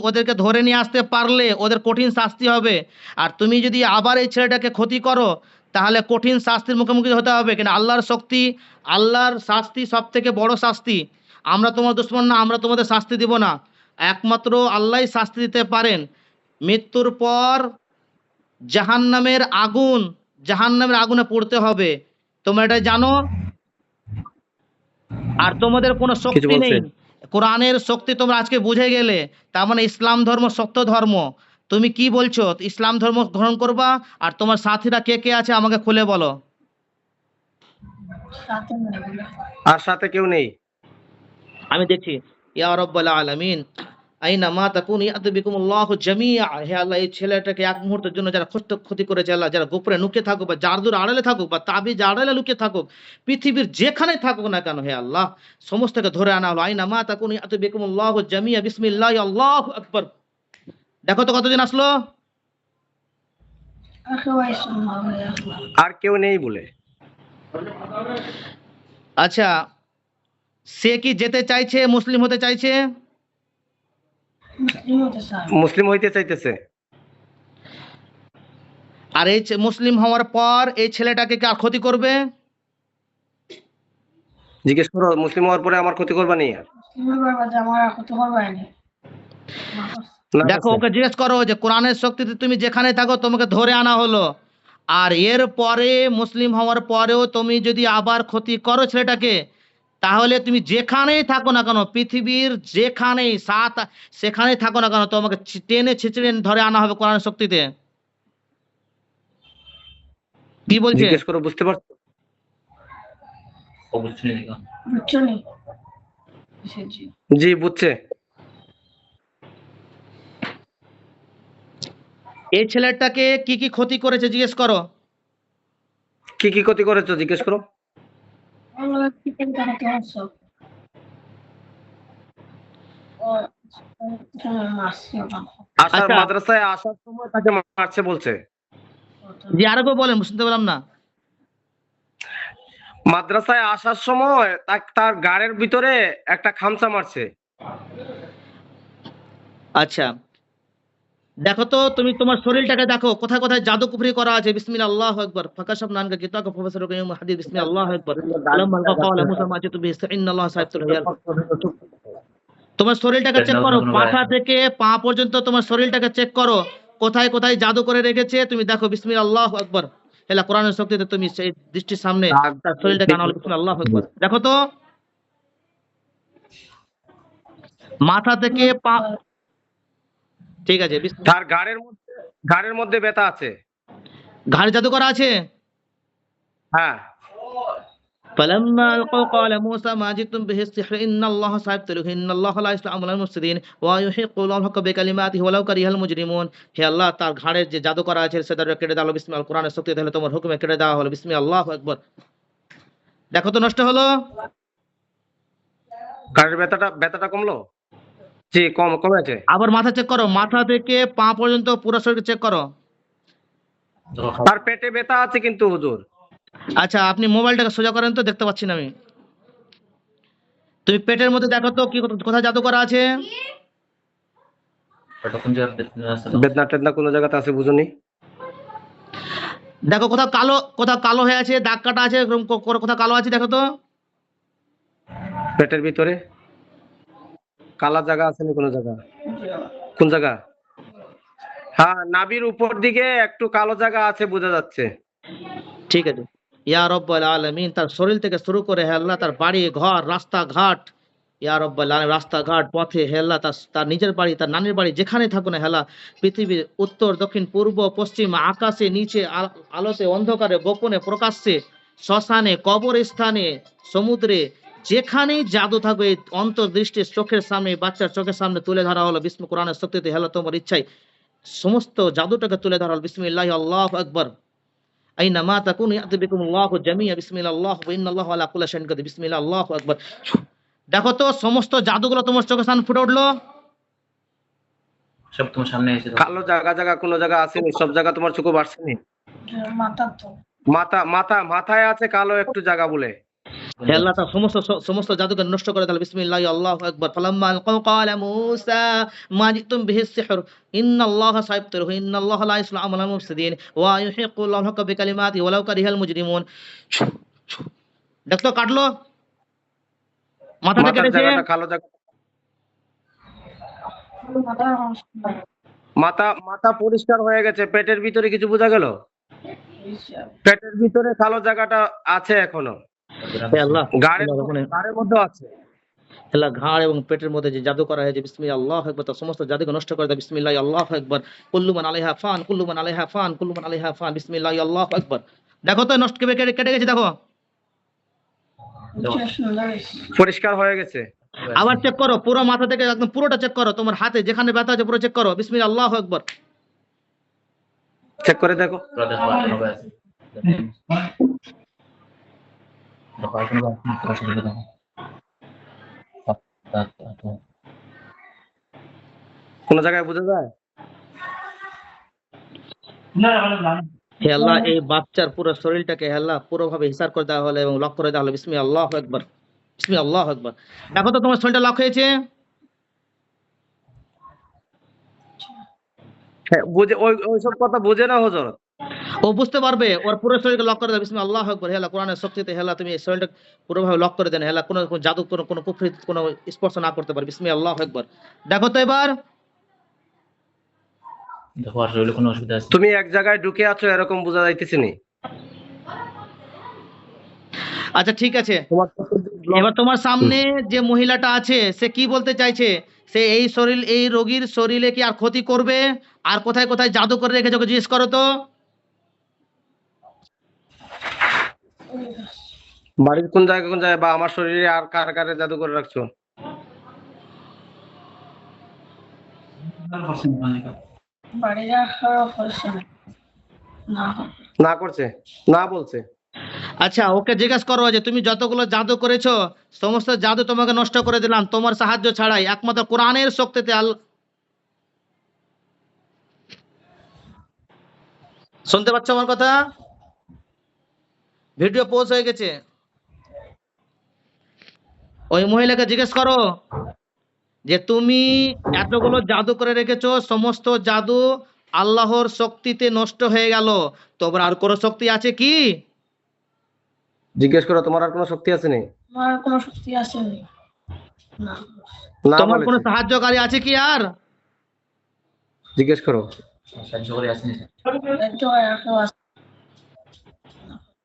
ওদেরকে ধরে নিয়ে আসতে পারলে ওদের কঠিন শাস্তি হবে। আর তুমি যদি আবার এই ছেলেটাকে ক্ষতি করো তাহলে কঠিন শাস্তির মুখোমুখি হতে হবে। কিন্তু আল্লাহর শক্তি, আল্লাহর শাস্তি সব থেকে বড় শাস্তি। আমরা তোমার দুশমন না, আমরা তোমাদের শাস্তি দিব না। একমাত্র আল্লাহই শাস্তি দিতে পারেন। মৃত্যুর পর জাহান্নামের আগুন, জাহান্নামের আগুনে পড়তে হবে, তোমরা এটা জানো। আর তোমাদের কোনো কিছু শক্তি বলছে? নেই। কোরআনের শক্তি তোমরা আজকে বুঝে গেলে। তার মানে ইসলাম ধর্ম সত্য ধর্ম। তুমি কি বলছো, ইসলাম ধর্ম গ্রহণ করবা? আর তোমার সাথীরা কে কে আছে আমাকে খুলে বলো। আর সাথে কেউ নেই? আমি দেখছি। ইয়া রাব্বাল আলামিন আইনা মা তাকুন ইয়াতি বিকুমুল্লাহু জামিআ। হে আল্লাহ, এই ছেলেটাকে এক মুহূর্তের জন্য যারা ক্ষতি করেছে আল্লাহ, যারা গোপনে লুকিয়ে থাকুক বা জাদুর আড়ালে থাকুক বা তাবিজ আড়ালে লুকিয়ে থাকুক, পৃথিবীর যেখানে থাকুক না কেন, হে আল্লাহ সমস্তকে ধরে আনা হলো। আইনা মা তাকুন ইয়াতি বিকুমুল্লাহু জামিআ বিসমিল্লাহ আল্লাহু আকবার। দেখো তো কতদিন আসলো। আর কেউ নেই বলে। আচ্ছা, সে কি যেতে চাইছে, মুসলিম হতে চাইছে? মুসলিম হইতে চাইতেছে। আর এই মুসলিম হওয়ার পর এই ছেলেটাকে কি আর ক্ষতি করবে? জিজ্ঞেস করো, মুসলিম হওয়ার পরে আমার ক্ষতি করবা নি? দেখো ওকে জিজ্ঞেস করো যে কোরআনের শক্তিতে তুমি যেখানে থাকো তোমাকে ধরে আনা হলো, আর এর পরে মুসলিম হওয়ার পরেও তুমি যদি আবার ক্ষতি করো ছেলেটাকে, তাহলে তুমি যেখানেই থাকো না কেন, পৃথিবীর যেখানেই সেখানেই থাকো না কেন, তোমাকে টেনে ছিঁচড়ে ধরে আনা হবে কোরআনের শক্তিতে। কি বলছে? জিজ্ঞেস করো, বুঝতে পারছো? জি বুঝছে। এই ছেলেটাকে কি কি ক্ষতি করেছে জিজ্ঞেস করো। কি কি ক্ষতি করেছো জিজ্ঞেস করো। আচ্ছা, মাদ্রাসায় আসার সময় তাকে মারছে বলছে। জি আরেকবার বলেন, শুনতে পেলাম না। মাদ্রাসায় আসার সময় তার গাড়ির ভিতরে একটা খামচা মারছে। আচ্ছা, দেখো তো তুমি তোমার শরীরটাকে দেখো, কোথায় কোথায় জাদু কুফরি করা আছে। বিসমিল্লাহ আল্লাহু আকবার। ফাকাশাফ নানকা কিতাকা প্রফেসর কাইয়ুম হাদিস বিসমিল্লাহ আল্লাহু আকবার। আলাম মালকা কাওলা মুসা মাজিতু বিইন্নাল্লাহ সাইফুল হিয়াল। তোমার শরীরটাকে চেক করো, মাথা থেকে পা পর্যন্ত তোমার শরীরটাকে চেক করো, কোথায় কোথায় জাদু করে রেখেছে তুমি দেখো। বিসমিল্লাহ আল্লাহু আকবার। হেলা কোরআনের শক্তিতে তুমি সেই দৃষ্টির সামনে তার শরীরটাকে আনা হলো। বিসমিল্লাহ আল্লাহু আকবার। দেখো তো মাথা থেকে পা। ঠিক আছে। তার ঘাড়ের মধ্যে ব্যথা আছে। ঘাড়ে জাদু করা আছে। হ্যাঁ। فلما ألقوا قال موسى ما جئتم به السحر إن الله سيبطله إن الله لا يصلح عمل المفسدين ويحق الله الحق بكلماته ولو كره المجرمون। হে আল্লাহ, তার ঘাড়ের যে জাদু করা আছে সেটা কেটে দাও বিসমিল্লাহ। কোরআনের শক্তি তাহলে তোমার হুকুমে কেটে দেওয়া হলো। বিসমিল্লাহ আল্লাহু আকবার। দেখো তো নষ্ট হলো। ঘাড়ের ব্যথাটা কমলো? জি কমেছে। আবার মাথা চেক করো, মাথা থেকে পা পর্যন্ত পুরো শরীর চেক করো। তার পেটে ব্যথা আছে কিন্তু হুজুর। আচ্ছা, আপনি মোবাইলটাকে সোজা করেন তো, দেখতে পাচ্ছি না আমি। তুমি পেটের মধ্যে দেখো তো কি কোথায় জাদু করা আছে। বেদনা টেদনা কোনো জায়গাতে আছে বুঝুনি। দেখো কোথাও কালো হয়ে আছে, দাগ কাটা আছে, কোথাও কালো আছে দেখো তো। পেটের ভিতরে কালা জায়গা আছে না কোনো জায়গা? কোন জায়গা? হ্যাঁ, নাভির উপর দিকে একটু কালো জায়গা আছে বোঝা যাচ্ছে। ঠিক আছে। ইয়া রব্বাল আলামিন, তার শরীর থেকে শুরু করে হে আল্লাহ তার বাড়ি ঘর রাস্তাঘাট, ইয়া রব্বাল আলামিন রাস্তাঘাট পথে হে আল্লাহ তার নিজের বাড়ি তার নানির বাড়ি যেখানে থাকুক না হে আল্লাহ, পৃথিবীর উত্তর দক্ষিণ পূর্ব পশ্চিম আকাশে নিচে আলোতে অন্ধকারে গোপনে প্রকাশ্যে শ্মশানে কবরস্থানে সমুদ্রে যেখানেই জাদু থাকবে অন্তর্দৃষ্টির চোখের সামনে বাচ্চার চোখের সামনে তুলে ধরা হলো। বিস্ম কোরআনের শক্তিতে হে আল্লাহ তোমার ইচ্ছায় সমস্ত জাদুটাকে তুলে ধরা হলো। বিসমিল্লাহি আল্লাহু আকবার। আইনামা তাকুনু ইয়াতি বিকুমুল্লাহু জামিআ বিসমিল্লাহ ওয়া ইন্নাল্লাহা আলা কুল্লি শাইইন কাদির। বিসমিল্লাহ আল্লাহু আকবার। দেখো তো সমস্ত জাদুগুলো তোমার চোখের সামনে ফুটে উঠলো। সব তোমার সামনে এসে কালো জায়গা কোন জায়গা আছে নি? সব জায়গা তোমার চোখে বাড়ছে নি? মাথায় আছে কালো একটু জায়গা বলে। হে আল্লাহ তার সমস্ত জাদুকে নষ্ট করে দাও বিসমিল্লাহি আল্লাহু আকবার ফালাম্মা আলকাউ ক্বালা মূসা মা জিতুম বিহি সিহর ইন্নাল্লাহা সায়াবতিলহু ইন্নাল্লাহা লা ইসলাহু আমালাল মুফসিদিন ওয়া ইউহিকুল্লাহু হাক্কা বিকালিমাতিহি ওয়ালাউ কারিহাল মুজরিমুন। দেখতো কাটলো, মাথাটা মাথার কেটেছে। জায়গাটা কালো জায়গা, মাথা পরিষ্কার হয়ে গেছে। পেটের ভিতরে কিছু বোঝা গেল? পেটের ভিতরে কালো জায়গাটা আছে এখনো, হে আল্লাহ ঘাড়ের মধ্যে আছে। আল্লাহ ঘাড় এবং পেটের মধ্যে যে জাদু করা হয়েছে বিসমিল্লাহি আল্লাহু আকবার তার সমস্ত জাদুকে নষ্ট করে দাও বিসমিল্লাহি আল্লাহু আকবার কুল্লু মান আলাইহা ফান কুল্লু মান আলাইহা ফান কুল্লু মান আলাইহা ফান বিসমিল্লাহি আল্লাহু আকবার। দেখো তো নষ্ট কেটে গেছে দেখো, পরিষ্কার হয়ে গেছে। আবার চেক করো পুরো মাথা থেকে একদম পুরোটা চেক করো, তোমার হাতে যেখানে ব্যথা আছে পুরো চেক করো বিসমিল্লাহি আল্লাহু আকবার। চেক করে দেখো। কোন জায়গায় বোঝা যায়? হে আল্লাহ এই বাচ্চার পুরো শরীরটাকে হে আল্লাহ পুরোভাবে হিসাব করে দেওয়া হলো এবং লক করে দেওয়া হলো বিসমিল্লাহি আল্লাহু আকবার বিসমিল্লাহি আল্লাহু আকবার। দেখো তো তোমার শরীরটা লক হয়েছে। হ্যাঁ, ওইসব কথা বোঝে না হুজুর। ও বুঝতে পারবে, ওর পুরো শরীরকে লক করে দেবে বিসমিল্লাহি আল্লাহু আকবার। হে আল্লাহ কোরআনের শক্তিতে হে আল্লাহ তুমি এই শরীরটা পুরোভাবে লক করে দেন হে আল্লাহ, কোনো জাদু কোনো কুফরি কোনো স্পর্শ না করতে পারে বিসমিল্লাহি আল্লাহু আকবার। দেখো তো এবার দেখো আর শরীরে কোনো অসুবিধা আছে? তুমি এক জায়গায় ঢুকে আছো এরকম বোঝা যাইতেছে নি। আচ্ছা ঠিক আছে, এবার তোমার সামনে যে মহিলাটা আছে সে কি বলতে চাইছে? সে এই রোগীর শরীরে কি আর ক্ষতি করবে? আর কোথায় কোথায় জাদু করে রেখেছে ওকে জিজ্ঞেস করো তো। বাড়ির কোন জায়গায় বা আমার শরীরে আর কার কারে জাদু করে রাখছো? না করছে, না বলছে। আচ্ছা ওকে জিজ্ঞেস করো যে তুমি যতগুলো জাদু করেছো সমস্ত জাদু তোমাকে নষ্ট করে দিলাম তোমার সাহায্য ছাড়াই, একমাত্র কোরআনের শক্তিতে। শুনতে পাচ্ছ আমার কথা? ভিডিও পোজ হয়ে গেছে। ওই মহিলাকে জিজ্ঞেস করো যে তুমি এতগুলো জাদু করে রেখেছো, সমস্ত জাদু আল্লাহর শক্তিতে নষ্ট হয়ে গেল, তোমার আর কোনো শক্তি আছে কি? জিজ্ঞেস করো তোমার আর কোনো শক্তি আছে নি? আমার কোনো শক্তি আছে না। তোমার কোনো সাহায্যকারী আছে কি আর? জিজ্ঞেস করো। সাহায্য করে আসেনি?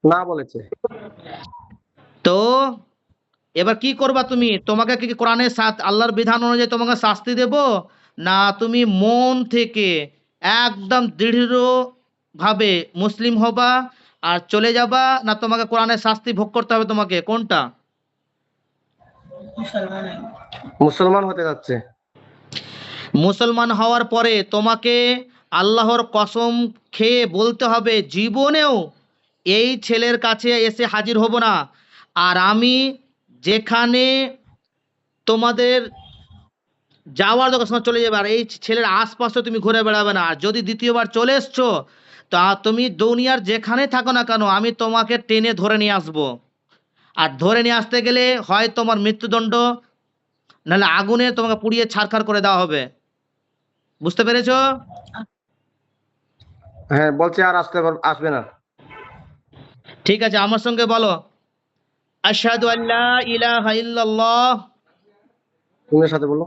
না বলেছে। তো এবার কি করবা তুমি? তোমাকে কি কোরআনের আল্লাহর বিধান অনুযায়ী তোমাকে শাস্তি দেব, না তুমি মন থেকে একদম দৃঢ় ভাবে মুসলিম হবা আর চলে যাবা, না তোমাকে কোরআনের শাস্তি ভোগ করতে হবে? তোমাকে কোনটা? মুসলমান হতে যাচ্ছে। মুসলমান হওয়ার পরে তোমাকে আল্লাহর কসম খেয়ে বলতে হবে জীবনেও এই ছেলের কাছে এসে হাজির হব না, আর আমি যেখানে তোমাদের যাওয়ার দরকার সময় চলে যাবে, আর এই ছেলের আশপাশে তুমি ঘুরে বেড়াবে না। আর যদি দ্বিতীয়বার চলে এসছো তা তুমি দুনিয়ার যেখানে থাকো না কেন আমি তোমাকে টেনে ধরে নিয়ে আসবো, আর ধরে নিয়ে আসতে গেলে হয় তোমার মৃত্যুদণ্ড নাহলে আগুনে তোমাকে পুড়িয়ে ছারখার করে দেওয়া হবে। বুঝতে পেরেছো? হ্যাঁ বলছে আর আসবে না। ঠিক আছে আমার সঙ্গে বলো আশহাদু আল্লা ইলাহা ইল্লাল্লাহ। তোমার সাথে বলো।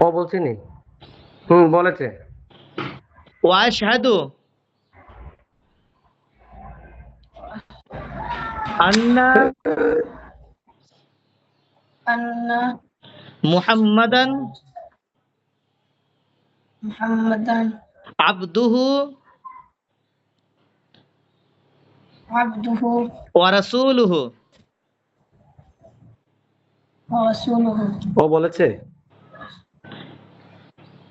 ও বলছে নি? বলেছে। ওয়া আশহাদু আন্না মুহাম্মাদান আবদুহু ওয়া রাসূলুহু। ও বলেছে।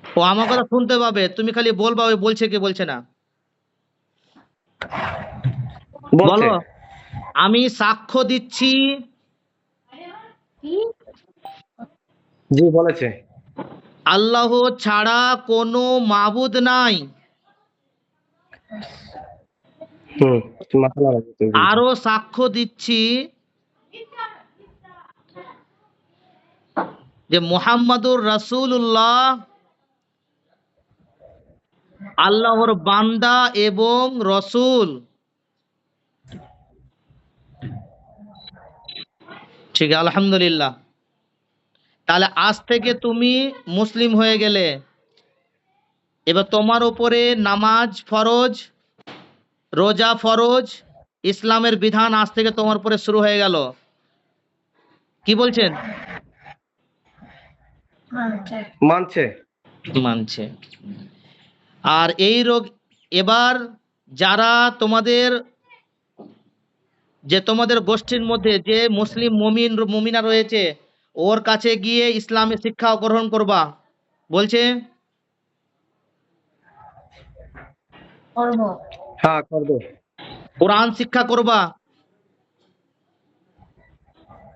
ও আমার কথা শুনতে পাবে, তুমি খালি বলবা ওই বলছে কি বলছে না। বলো আমি সাক্ষ্য দিচ্ছি। জি বলেছে। আল্লাহ ছাড়া কোনো মাবুদ নাই। তুমি মাথা নাড়াবে তো এগুলো। আরো সাক্ষ্য দিচ্ছি যে মুহাম্মাদুর রাসূলুল্লাহ আল্লাহর বান্দা এবং রসূল। ঠিক আছে, আলহামদুলিল্লাহ। তাহলে আজ থেকে তুমি মুসলিম হয়ে গেলে। এবার তোমার উপরে নামাজ ফরজ, রোজা ফরজ, ইসলামের বিধান আজ থেকে তোমার উপরে শুরু হয়ে গেল। কি বলছেন? মানছে। মানছে। মানছে। আর এই রোগ এবার যারা তোমাদের গোষ্ঠীর মধ্যে যে মুসলিম মুমিনা রয়েছে, ওর কাছে গিয়ে ইসলামের শিক্ষা গ্রহণ করবা বলছে। করবো। হ্যাঁ করবে। কোরআন শিক্ষা করবা,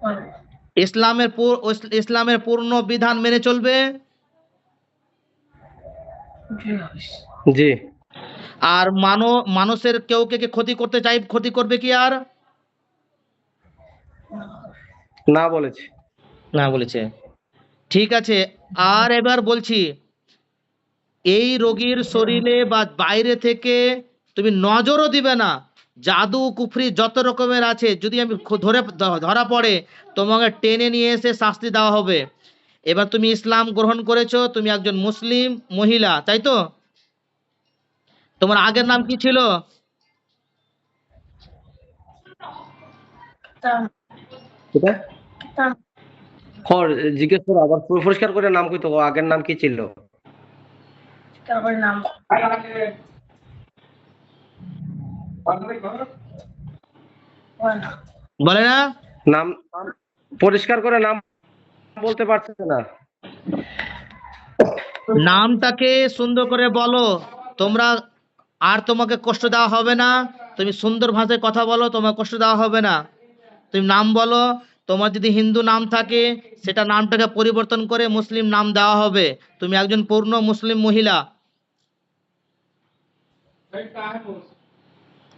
করবো। ইসলামের পূর্ণ বিধান মেনে চলবে। জি হাফেজ। জি। আর মানুষের কেউ কে ক্ষতি করবে কি? আর না বলেছে। না বলেছে। ঠিক আছে। আর এবার বলছি, এই রোগীর শরীরে বা বাইরে থেকে তুমি নজরও দিবে না। জাদু কুফরি যত রকমের আছে, যদি আমি ধরা পড়ে, তোমাকে টেনে নিয়ে এসে শাস্তি দেওয়া হবে। এবার তুমি ইসলাম গ্রহণ করেছো, তুমি একজন মুসলিম মহিলা, তাই তো? তোমার আগের নাম কি ছিল? কিতাব। কোথায়? কিতাব। জিজ্ঞেস করো আবার, পরিষ্কার করে নাম কইতো, আগের নাম কি ছিল? তারপরে নাম। হয় না। বলে না? নাম পরিষ্কার করে নাম বলতে পারছে না। নামটাকে সুন্দর করে বলো। তোমরা আর তোমাকে কষ্ট দেওয়া হবে না। তুমি সুন্দর ভাষায় কথা বলো, তোমার কষ্ট দেওয়া হবে না। তুমি নাম বলো। তোমার যদি হিন্দু নাম থাকে, সেটা নামটাকে পরিবর্তন করে মুসলিম নাম দেওয়া হবে। তুমি একজন পূর্ণ মুসলিম মহিলা।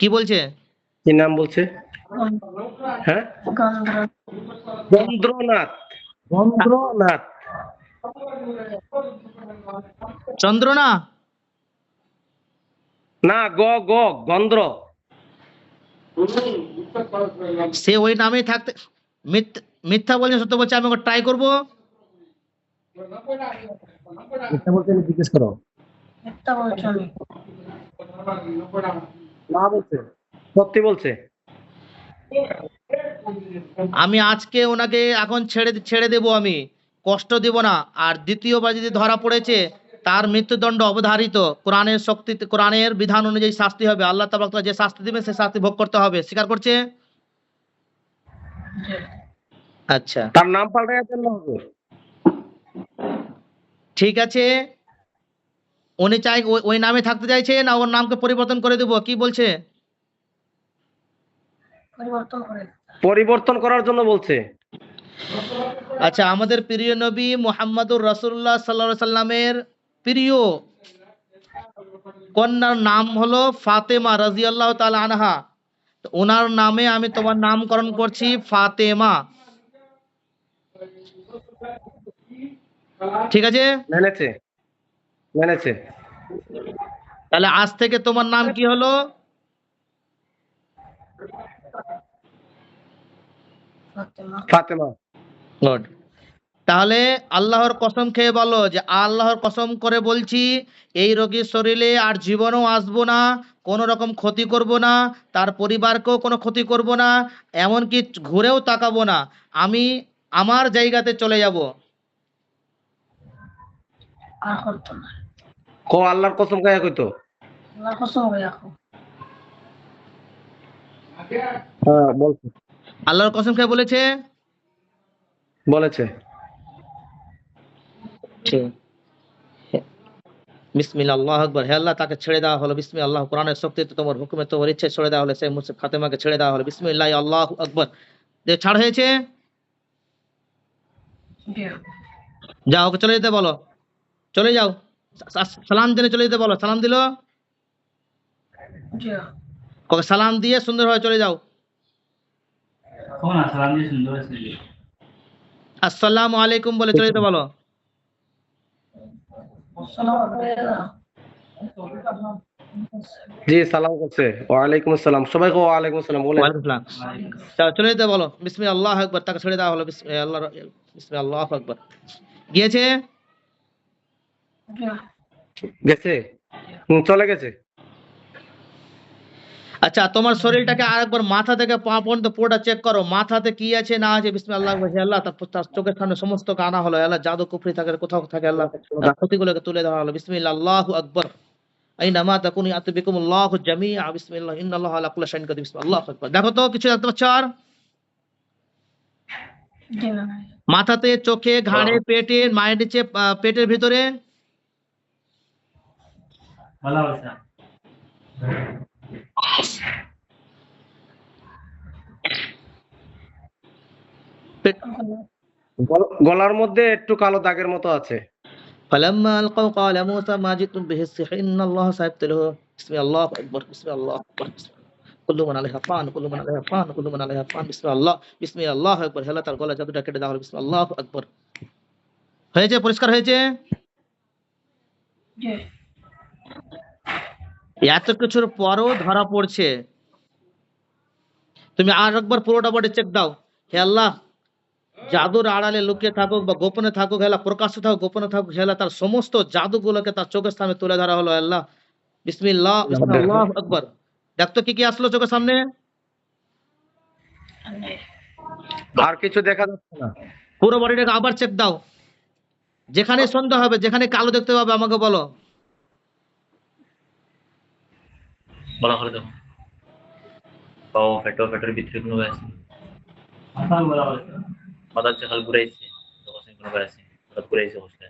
কি বলছে? কি নাম বলছে? হ্যাঁ, গন্দ্রনাথ। গন্দ্রনাথ। চন্দ্রনা? না, গন্দ্র। সে ওই নামেই থাকতে মিথ্যা বলছে, সত্য বলছে? আমি ওকে ট্রাই করবো। জিজ্ঞেস করো। মিথ্যা বলছি আমি। না বলছে, সত্যি বলছে। আমি আজকে ওনাকে এখন ছেড়ে দেব, আমি কষ্ট দেব না। আর দ্বিতীয়বার যদি ধরা পড়েছে, তার মৃত্যুদণ্ড অবধারিত। কোরআনের বিধান অনুযায়ী শাস্তি হবে। আল্লাহ তাআলা যে শাস্তি দিবেন, সে শাস্তি ভোগ করতে হবে। স্বীকার করছে? জি। আচ্ছা, তার নাম পাল্টাইয়া দেন না হুজুর। ঠিক আছে। উনি চাই ওই নামে থাকতে চাইছে, না ওর নামকে পরিবর্তন করে দেব? কি বলছে? পরিবর্তন করার জন্য বলছে। আচ্ছা, আমাদের প্রিয় নবী মুহাম্মদুর রাসূলুল্লাহ সাল্লাল্লাহু আলাইহি সাল্লামের প্রিয় কন্যার নাম হলো ফাতেমা রাদিয়াল্লাহু তাআলা আনহা। তো ওনার নামে আমি তোমার নামকরণ করছি ফাতেমা। ঠিক আছে? মেনেছে, মেনেছে। তাহলে আজ থেকে তোমার নাম কি হলো? ফাতেমা। গুড। তাহলে আল্লাহর কসম খেয়ে বলো যে আল্লাহর কসম করে বলছি, এই রোগীর শরীরে আর জীবনও আসবো না, কোনো রকম ক্ষতি করব না, তার পরিবারকেও কোনো ক্ষতি করব না, এমনকি ঘুরেও তাকাবো না। আমি আমার জায়গাতে চলে যাব। আল্লাহর কসম খাইয়া কইতো। হ্যাঁ বলছে। আল্লাহর কসম খেয়ে বলেছে। বলেছে। বিসমিল্লাহ, আল্লাহু আকবার। হে আল্লাহ, তাকে ছেড়ে দেওয়া হলো। বিসমিল্লাহ, আল্লাহ কোরআনের শক্তিতে তোমার হুকুমে তোমার ইচ্ছে ছেড়ে দেওয়া হলো। সেই মুসা ফাতেমাকে ছেড়ে দেওয়া হলো। বিসমিল্লাহ, আল্লাহু আকবার। ছাড় হয়েছে। যাও, ওকে চলে যেতে বলো। চলে যাও। সালাম জেনে চলে যেতে বলো। সালাম দিল। ওকে সালাম দিয়ে সুন্দরভাবে চলে যাও। আসসালামু আলাইকুম বলে চলে যেতে বলো। জি সালাম করছে, ওয়ালাইকুম আসসালাম, সবাইকে ওয়ালাইকুম আসসালাম বলে। ওয়ালাইকুম আসসালাম। চলে যেতে বলো। বিসমিল্লাহ আল্লাহু আকবার, তাকে ছেড়ে দেওয়া হলো। বিসমিল্লাহ আল্লাহু আকবার। গিয়েছে? গেছে, চলে গেছে। আচ্ছা, তোমার শরীরটাকে আরেকবার মাথা থেকে পা পর্যন্ত পুরোটা চেক করো, মাথাতে কি আছে না আছে। বিসমিল্লাহ আল্লাহু আকবার। হে আল্লাহ, তার চোখের সামনে সমস্ত কানা হলো। হে আল্লাহ, জাদু কুফরি থাকে কোথাও থাকে, আল্লাহ তার ক্ষতিগুলোকে তুলে দেওয়া হলো। বিসমিল্লাহ আল্লাহু আকবার। আইনামা তাকুনু ইয়াতি বিকুমুল্লাহু জামিআ। বিসমিল্লাহ ইন্নাল্লাহা আলা কুল্লি শাইইন কাদির। বিসমিল্লাহ আল্লাহু আকবার। দেখো তো কিছু দেখতে পাচ্ছ আর? মাথাতে, চোখে, ঘাড়ে, পেটে, মায়ের নিচে, পেটের ভিতরে? গলার মধ্যে একটু কালো দাগের মতো আছে। فلما ألقوا قال موسى ما جئتم به السحر إن الله سيبطله. بسم الله أكبر. بسم الله أكبر. كل من عليها فان، كل من عليها فان، كل من عليها فان. بسم الله أكبر. হেলা তার গলা জাদুটা কেটে দেওয়া হলো। বিসমিল্লাহ আল্লাহু আকবার। হয়েছে? পরিষ্কার হয়েছে? এত কিছুর পরও ধরা পড়ছে। তুমি আর একবার পুরোটা বডি চেক দাও। হে আল্লাহ, জাদুর আড়ালে লুকিয়ে থাকুক বা গোপনে থাকুক, হেলা প্রকাশ্য থাকুক গোপনে থাকুক, হেলা তার সমস্ত জাদুগুলোকে তার চোখের সামনে তুলে ধরা হলো। আল্লাহ বিসমিল্লাহ, বিসমিল্লাহ আকবার। দেখতো কি কি আসলো চোখের সামনে? আর কিছু দেখা যাচ্ছে না। পুরো বডিটাকে আবার চেক দাও। যেখানে সন্দেহ হবে, যেখানে কালো দেখতে পাবে আমাকে বলো। বলা করে দেখো পাও ফেটোর ভিতরে কোনো আছে মাথার চাকাল ঘুরাইছে তখন কোনো আছে হঠাৎ ঘুরাইছে বসলে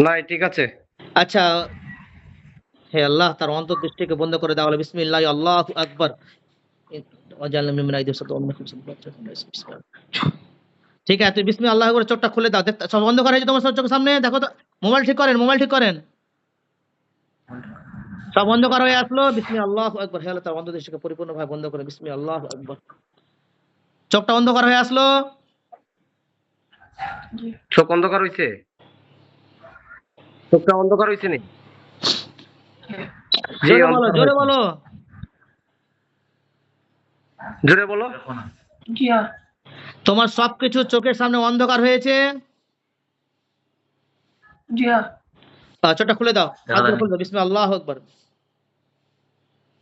নাই, ঠিক আছে। আচ্ছা, হে আল্লাহ, তার অন্তর্দৃষ্টিকে বন্ধ করে দেওয়া হলো। বিসমিল্লাহ আল্লাহু আকবার। ঠিক আছে, তুই বিসমিল্লাহ আল্লাহু আকবার চোখটা খুলে দাও। দেখতে সব বন্ধ করা হয়েছে তোমার সব চোখের সামনে? দেখো তো, মোবাইল ঠিক করেন, মোবাইল ঠিক করেন। সব বন্ধ করা হয়ে আসলো। বিসমিল্লাহ আল্লাহু আকবার। হে আল্লাহ, তার অন্তর্দৃষ্টিকে পরিপূর্ণভাবে বন্ধ করে। বিসমিল্লাহ আল্লাহু আকবার। চোখটা বন্ধ করা হয়ে আসলো। চোখ অন্ধকার হইছে, চোখটা অন্ধকার হইছে নি? জি, জোরে বলো, অন্ধকার জোরে হইছে। বলো। জোরে বলো। দেখো না তোমার সবকিছু চোখের সামনে অন্ধকার হয়েছে। চোখটা খুলে দাও, হাত খুলে দাও। বিসমিল্লাহ আল্লাহু আকবার।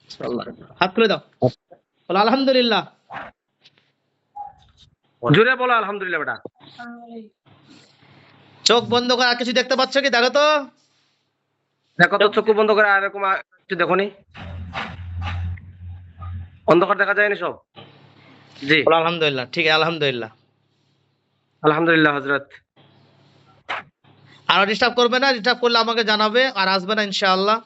বিসমিল্লাহ, হাত খুলে দাও। বলো আলহামদুলিল্লাহ। জোরে বলো আলহামদুলিল্লাহ। বেটা চোখ বন্ধ করে আর কিছু দেখতে পাচ্ছ কি? দেখো তো। দেখো তো, চোখ বন্ধ করে আর এরকম কিছু দেখো নি? অন্ধকার দেখা যায়নি সব? জি বলো আলহামদুলিল্লাহ। ঠিক আছে, আলহামদুলিল্লাহ। আলহামদুলিল্লাহ হযরত। আর ডিস্টার্ব করবে না, ডিস্টার্ব করলে আমাকে জানাবে, আর আসবে না ইনশাআল্লাহ।